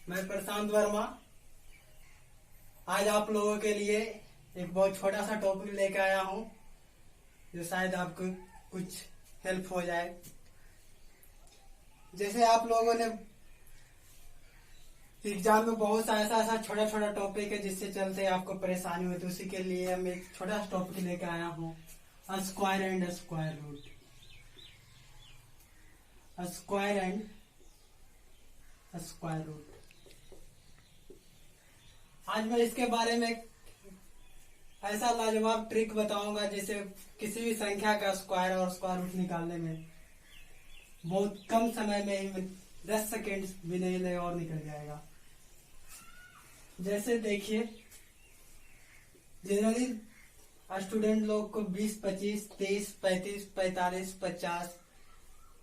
मैं प्रशांत वर्मा आज आप लोगों के लिए एक बहुत छोटा सा टॉपिक लेकर आया हूं जो शायद आपको कुछ हेल्प हो जाए। जैसे आप लोगों ने एग्जाम में बहुत सा ऐसा छोटा छोटा टॉपिक है जिससे चलते आपको परेशानी होती है, उसी के लिए मैं एक छोटा सा टॉपिक लेकर आया हूँ, square and square root. Square and square root. आज मैं इसके बारे में ऐसा लाजवाब ट्रिक बताऊंगा जैसे किसी भी संख्या का स्क्वायर और स्क्वायर रूट निकालने में बहुत कम समय में ही 10 सेकेंड भी नहीं लगेगा और निकल जाएगा। जैसे देखिए, जनरली स्टूडेंट लोग को 20, 25, 30, 35, 45, 50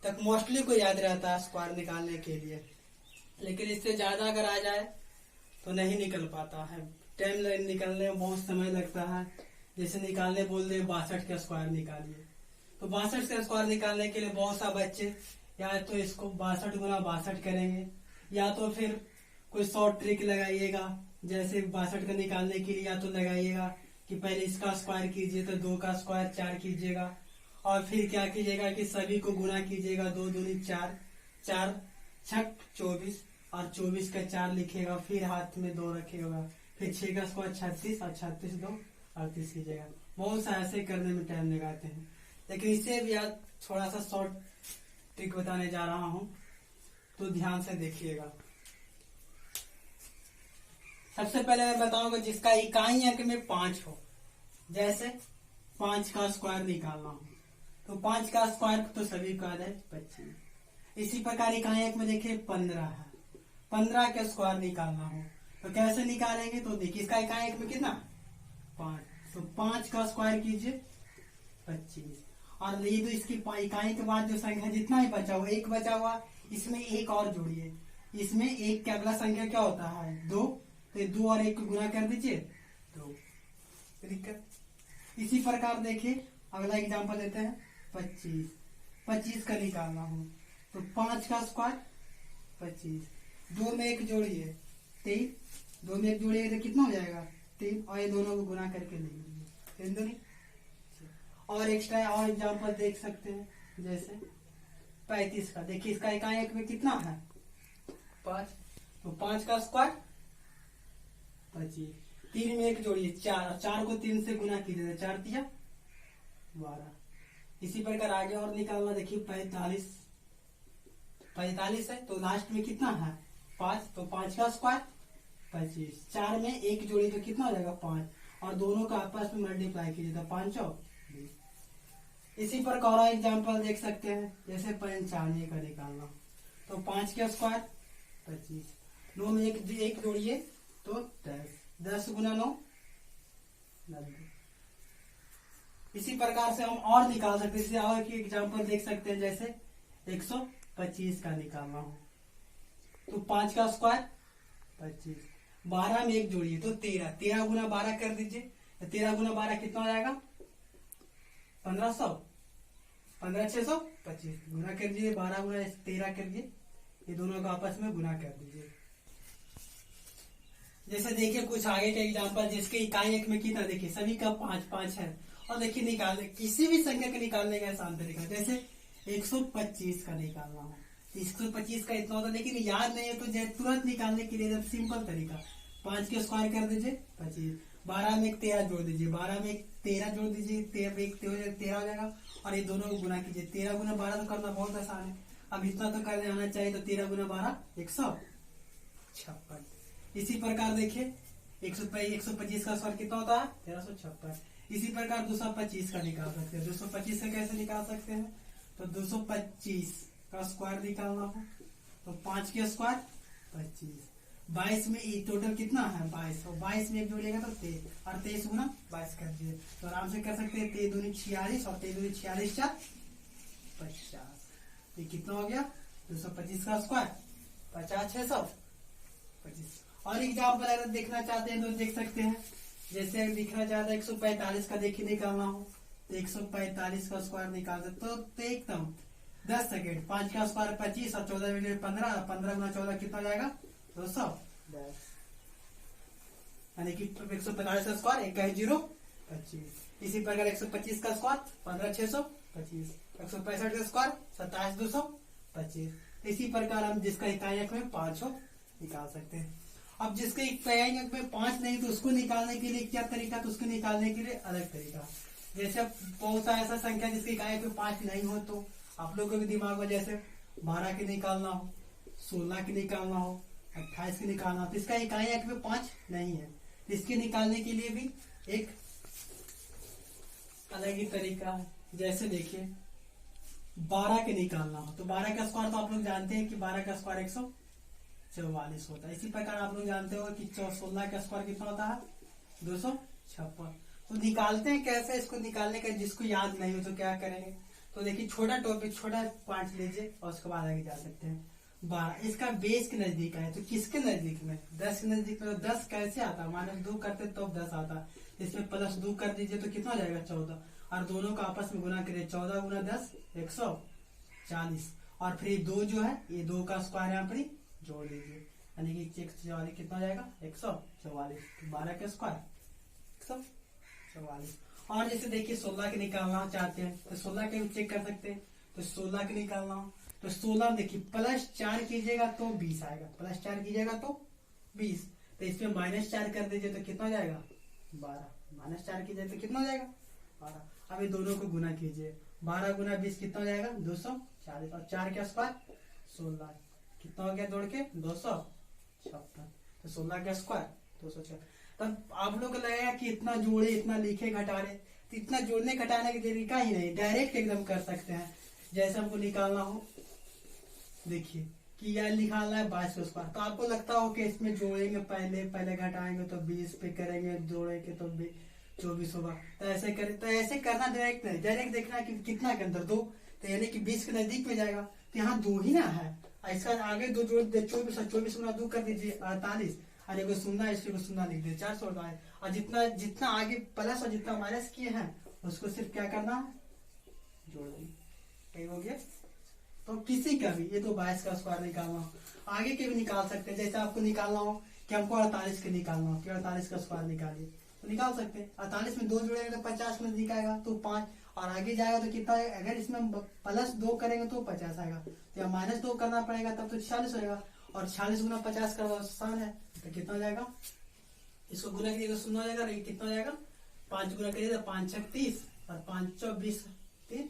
तक मोस्टली को याद रहता है स्क्वायर निकालने के लिए, लेकिन इससे ज्यादा अगर आ जाए तो नहीं निकल पाता है। टाइम निकलने में बहुत समय लगता है। जैसे निकालने बोल दे 62 का स्क्वायर निकालिए, तो 62 का स्क्वायर निकालने के लिए बहुत सा बच्चे या तो इसको 62 गुना 62 करेंगे, या तो फिर कोई शॉर्ट ट्रिक लगाइएगा। जैसे 62 का निकालने के लिए या तो लगाइएगा कि पहले इसका स्क्वायर कीजिए तो 2 का स्क्वायर 4 कीजिएगा, और फिर क्या कीजिएगा कि सभी को गुना कीजिएगा। 2 दूनी 4, 4 छक 24 और 24 का 4 लिखेगा, फिर हाथ में 2 रखेगा, फिर 6 का स्क्वायर 36 और 36 2 38 कीजिएगा। बहुत सा ऐसे करने में टाइम लगाते हैं, लेकिन इससे भी आज थोड़ा सा शॉर्ट ट्रिक बताने जा रहा हूं, तो ध्यान से देखिएगा। सबसे पहले मैं बताऊंगा जिसका इकाई अंक में 5 हो। जैसे 5 का स्क्वायर निकालना हो तो 5 का स्क्वायर तो सभी का है 25। इसी प्रकार इकाई अंक में देखिए 15 है, 15 का स्क्वायर निकालना हो तो कैसे निकालेंगे, तो देखिए इसका इकाई अंक में कितना 5, तो 5 का स्क्वायर कीजिए 25। और ये तो इसकी इकाई के बाद जो संख्या जितना ही बचा हुआ, एक बचा हुआ, इसमें एक और जोड़िए। इसमें एक के अगला संख्या क्या होता है 2, तो 2 और 1 को गुना कर दीजिए 2। इसी प्रकार देखिए अगला एग्जांपल लेते हैं 25। 25 का निकालना हो तो 5 का स्क्वायर 25, 2 में 1 जोड़िए 3, 2 में 1 जोड़िए तो कितना हो जाएगा 3, और ये दोनों को गुना करके लिख दीजिए। और एक्स्ट्रा और एग्जांपल देख सकते हैं, जैसे 35 का। देखिए इसका इकाई अंक में कितना है 5, तो 5 का स्क्वायर 25, 3 में 1 जोड़िए 4, 4 को 3 से गुना कीजिए 4 दिया 12। इसी प्रकार आगे और निकालना, देखिए 45 है तो लास्ट में कितना है 5, तो 5 का स्क्वायर 25, 4 में 1 जोड़ी तो कितना हो जाएगा 5, और दोनों का आपस में मल्टीप्लाई कीजिए तो 5 और 20। इसी प्रकार और एग्जांपल देख सकते हैं, जैसे 95 का निकालना तो 5 का स्क्वायर 25, 9 में 1 जोड़िए तो 10, 10 गुना 9 90। इसी प्रकार से हम और निकाल सकते हैं। और की एग्जांपल देख सकते हैं, जैसे 125 का निकालना हो तो 5 का स्क्वायर 25, 12 में 1 जोड़िए तो 13, 13 गुना 12 कर दीजिए, 13 गुना 12 कितना हो जाएगा 1500, 15 625 गुना कर दीजिए, 12 गुना 13 कर दीजिए, ये दोनों को आपस में गुना कर दीजिए। जैसे देखिए कुछ आगे के एग्जांपल जिसके इकाई अंक में कितना, देखिए सभी का 5 5 है, और देखिए निकालने किसी भी संख्या के निकालने का आसान तरीका, जैसे 125 का निकालना हो तो 125 का इतना होता है, लेकिन याद नहीं है तो तुरंत निकालने के लिए सिंपल तरीका 5 के स्क्वायर कर दीजिए 25, 12 में 1 13 जोड़ दीजिए, 12 में 1 13 जोड़ दीजिए, 13 हो जाएगा, और ये दोनों को गुना कीजिए। 13 गुना 12 तो करना बहुत आसान है, अब इतना तो करने आना चाहिए, तो 13 गुना 12 156। इसी प्रकार देखिए 125 का स्क्वायर कितना होता है 1356। इसी प्रकार 225 का निकाल सकते हैं। 225 का कैसे निकाल सकते हैं, तो 225 का स्क्वायर निकालना हो तो 5 के स्क्वायर 25, 22 में टोटल कितना है 22, और 22 में 1 जोड़िएगा तो 23, और 23 गुना 22 कर दिए तो आराम से कर सकते हैं। 23 दूनी 46 और 23 दूनी 46 4 50, ये कितना हो गया 225 का स्क्वायर 50 625। और एग्जाम्पल अगर देखना चाहते हैं तो देख सकते हैं, जैसे दिखना चाहते हैं 145 का देखिए निकालना हो तो 145 का स्क्वायर निकाल दे तो एकदम 10 सेकेंड। 5 का स्क्वायर 25 और 14 में 15, 15 गुना 14 कितना जाएगा 210 यानी कि 145 का स्क्वायर 1 25। इसी प्रकार 125 का स्क्वायर 15,625। 165 का स्क्वायर 27,225। इसी प्रकार हम जिसका इकाई अंक में 5 हो निकाल सकते हैं। अब जिसके इकाई अंक में 5 नहीं तो उसको निकालने के लिए क्या तरीका, तो उसको निकालने के लिए अलग तरीका। जैसे बहुत सा ऐसा संख्या जिसके इकाई अंक में 5 नहीं हो तो आप लोगों के दिमाग में जैसे 12 की निकालना हो, 16 की निकालना हो, 28 की निकालना हो, तो इसका इकाई अंक में 5 नहीं है। इसके निकालने के लिए भी एक अलग ही तरीका है। जैसे देखिए 12 के निकालना हो तो 12 का स्क्वायर तो आप लोग जानते हैं कि 12 का स्क्वायर 144 होता है। इसी प्रकार आप लोग जानते हो कि 16 का स्क्वायर कितना होता है 256। तो निकालते हैं कैसे, इसको निकालने का जिसको याद नहीं हो तो क्या करेंगे, तो देखिए छोटा टॉपिक छोटा पार्ट लीजिए और उसके बाद आगे जा सकते हैं। 12 इसका बेस के नजदीक है तो किसके नजदीक में, 10 के नजदीक में। तो 10 कैसे आता है, -2 करते तो 10 आता, इसमें +2 कर दीजिए तो कितना हो जाएगा 14, और दोनों का आपस में गुना करिए 14 गुना 10 140, और फिर 2 जो है ये 2 का स्क्वायर यहाँ पर जोड़ दीजिए यानी कि 144 कितना हो जाएगा 144। 12 का स्क्वायर 144। और जैसे देखिए 16 के निकालना चाहते हैं तो 16 के चेक कर सकते हैं। तो 16 के निकालना हो तो 16 देखिए +4 कीजिएगा तो 20 आएगा, +4 कीजिएगा तो 20, तो इसमें -4 कर दीजिए तो कितना हो जाएगा 12, -4 कीजिए तो कितना हो जाएगा 12। अब ये दोनों को गुना कीजिए, 12 गुना 20 कितना हो जाएगा 240, और 4 का स्क्वायर 16 कितना हो गया जोड़ के 256। तो 16 का स्क्वायर 256। तब आप लोग को लगेगा कि इतना जोड़े इतना लिखे घटाने, तो इतना जोड़ने घटाने का तरीका ही नहीं, डायरेक्ट एकदम कर सकते हैं। जैसे हमको निकालना हो देखिए कि यह निकालना है 22 का स्क्वायर, तो आपको लगता हो कि इसमें जोड़ेंगे पहले घटाएंगे तो 20 पे करेंगे, जोड़ेंगे तो 24 होगा, तो ऐसे करें। तो ऐसे करना डायरेक्ट नहीं, डायरेक्ट देखना कि कितना के अंदर 2, तो यानी कि 20 के नजदीक में जाएगा, तो यहाँ 2 ही ना है, इसका आगे 2 जोड़ 24 गुना 2 कर दीजिए 48, और एगो 0 इसको 0 लिख दे 400 है। और जितना जितना आगे प्लस और जितना माइनस किए हैं उसको सिर्फ क्या करना है जोड़ देंगे, हो गया। तो किसी का भी ये तो 22 का स्क्वायर निकालना हो, आगे के भी निकाल सकते हैं। जैसे आपको निकालना हो कि हमको 48 के निकालना हो कि 48 का स्क्वायर निकालिए तो निकाल सकते हैं। 48 में 2 जोड़ेंगे तो 50 में दिखाएगा तो 5, और आगे जाएगा तो कितना है, अगर इसमें +2 करेंगे तो 50 आएगा, तो -2 करना पड़ेगा तब तो 46 होगा, और 46 गुना 50 करना आसान है तो कितना हो जाएगा, इसको गुना करिएगा 0 हो जाएगा, कितना हो जाएगा 5 गुना करिए तो 5 6 30, और 5 4 20 3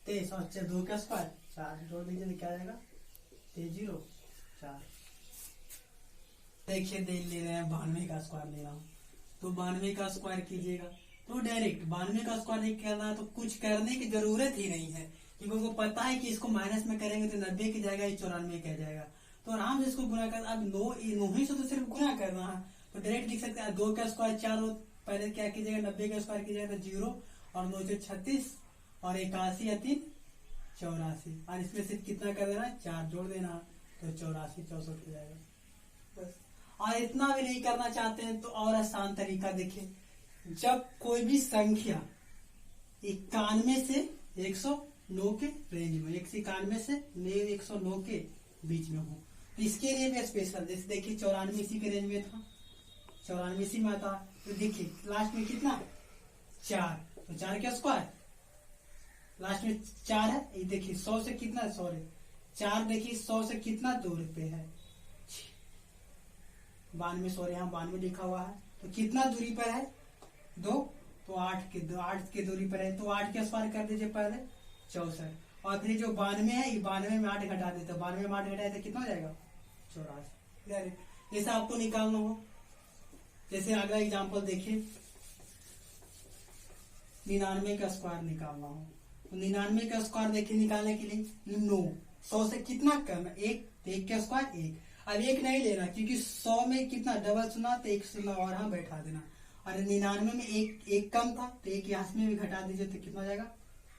23, और 2 का स्क्वायर 4 जोड़ दीजिए तो क्या आएगा 0 4। देखिए ले रहे हैं 92 का स्क्वायर लेना हो तो 92 का स्क्वायर कीजिएगा तो डायरेक्ट 92 का स्क्वायर नहीं करना तो कुछ करने की जरूरत ही नहीं है, क्योंकि उनको पता है कि इसको माइनस में करेंगे तो 90 की जाएगा, 94 का जाएगा, तो आराम से इसको गुना कर। अब 9 ही से तो सिर्फ गुना करना है तो डायरेक्ट लिख सकते हैं 2 का स्क्वायर 4 हो, पहले क्या कीजिएगा 90 का स्क्वायर कीजिएगा तो 0, और 9 से 36, और 81 या 3 84, और इसमें सिर्फ कितना कर देना 4 जोड़ देना तो 84 64 हो जाएगा बस। और इतना भी नहीं करना चाहते हैं तो और आसान तरीका देखिए, जब कोई भी संख्या 91 से 109 के रेंज में, 191 से 109 के बीच में हो, तो इसके लिए भी स्पेशल, जैसे देखिए 94 इसी के रेंज में था, 94 इसी में आता, तो देखिए लास्ट में कितना 4, तो 4 का स्क्वायर लास्ट में 4 है, ये देखिए 100 से कितना 4 देखिए 100 से कितना दूर पे है 92, सॉरी यहाँ 92 लिखा हुआ है, तो कितना दूरी पर है 2, तो 8 के दूरी पर है, तो 8 के स्क्वायर कर दीजिए पहले 64, और फिर जो 92 है ये 92 में 8 घटा देते, 92 में 8 घटाए तो कितना हो जाएगा 84। जैसे आपको निकालना हो, जैसे अगला एग्जांपल देखिए 99 का स्क्वायर निकालना हो तो 99 का स्क्वायर देखिए निकालने के लिए 9, 100 से कितना कम है 1, तो 1 का स्क्वायर 1, अब 1 नहीं लेना क्योंकि 100 में कितना डबल सुना तो 1 0 और यहाँ बैठा देना, और 99 में 1 कम था तो 1 यहाँ में भी घटा दीजिए तो कितना हो जाएगा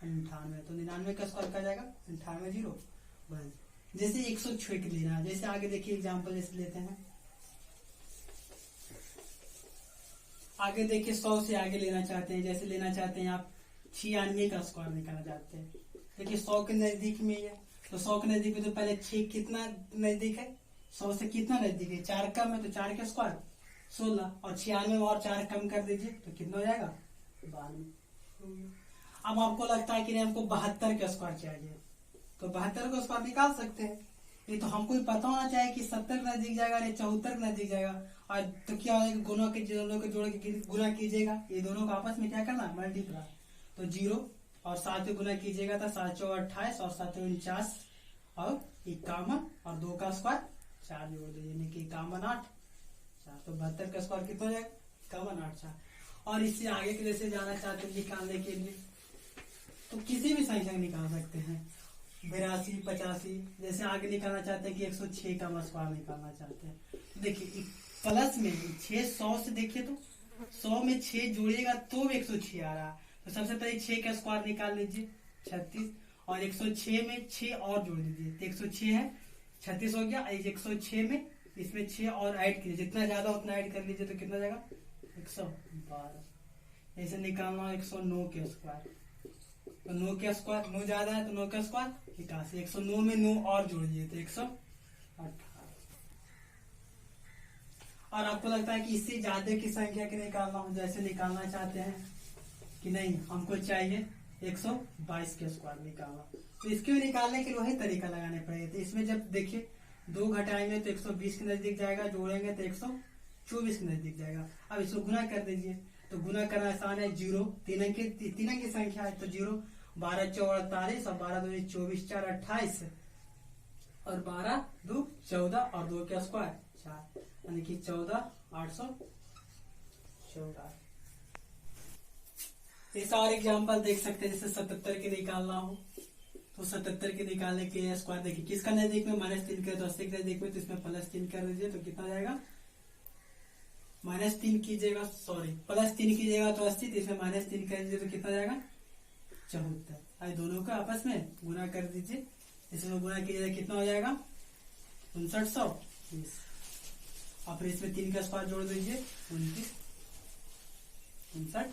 98, तो 99 का स्क्वायर क्या जाएगा 98 0 बस। जैसे 106 के लेना, जैसे आगे देखिए एग्जाम्पल जैसे लेते हैं, आगे देखिए 100 से आगे लेना चाहते हैं, जैसे लेना चाहते हैं आप 96 का स्क्वायर निकालना चाहते हैं, देखिए 100 के नजदीक में है तो 100 के नजदीक में तो पहले 6 कितना नजदीक है 100 से कितना नजदीक है, 4 कम है तो 4 का स्क्वायर 16, और 96 में और 4 कम कर दीजिए तो कितना हो जाएगा 92। अब आपको लगता है कि नहीं हमको 72 का स्क्वायर चाहिए, तो 72 का स्क्वायर निकाल सकते हैं। ये तो हमको ही पता होना चाहिए कि 70 के नजदीक जाएगा या 74 के नजदीक जाएगा। और तो क्या होगा, दोनों के जोड़ के गुना कीजिएगा, ये दोनों को आपस में क्या करना, मल्टीप्लाई। तो 0 और 7 से गुना कीजिएगा तो 7 चौ 28 और 7 49 और 51 और 2 का स्क्वायर 4 जोड़ दीजिए, यानी कि 51 8 4। तो 72 का स्क्वायर कितना हो जाएगा, 51 8 4। और इससे आगे के जैसे जाना चाहते हैं निकालने के लिए तो किसी भी संख्या निकाल सकते हैं, 82 85। जैसे आगे निकालना चाहते हैं कि 106 का स्क्वायर निकालना चाहते हैं, तो देखिए प्लस में 6 100 से देखिए तो 100 में 6 जोड़िएगा तो 106 आ रहा। तो सबसे पहले 6 का स्क्वायर निकाल लीजिए 36, और 106 में 6 और जोड़ दीजिए तो 106 है 36 हो गया। 106 में इसमें 6 और ऐड कीजिए, जितना ज्यादा उतना ऐड कर लीजिए तो कितना जाएगा 112। ऐसे निकालना 109 के स्क्वायर, तो 9 का स्क्वायर 9 ज्यादा है तो 9 का स्क्वायर 81। 109 में 9 और जोड़िए तो 118। और आपको लगता है कि इससे ज्यादा की संख्या की निकालना हो, जैसे निकालना चाहते हैं कि नहीं हमको चाहिए 122 के स्क्वायर निकालना, तो इसके भी निकालने के लिए वही तरीका लगाने पड़ेगा। तो इसमें जब देखिए 2 घटाएंगे तो 120 के नजदीक जाएगा, जोड़ेंगे तो 124 के नजदीक जाएगा। अब इसको गुना कर दीजिए, तो गुना करना आसान है, 0 तीन अंक की संख्या है तो 0 12 चौ 48 और 12 2 24 4 28 और 12 2 14 और 2 का स्क्वायर 4, यानी कि 14 814। ऐसा और एग्जाम्पल देख सकते हैं, जैसे 77 के निकालना हो तो 77 के निकालने के लिए स्क्वायर देखिए किसका नजदीक में -3 करे तो 80 के नजदीक में, तो इसमें +3 कर दीजिए तो कितना जाएगा, -3 कीजिएगा सॉरी +3 कीजिएगा तो 80, तो इसमें -3 कर दीजिए तो कितना जाएगा 74। अब दोनों को आपस में गुना कर दीजिए, इसमें गुना कीजिएगा कितना हो जाएगा 5920, और फिर इसमें 3 का स्क्वायर जोड़ दीजिए 29 59।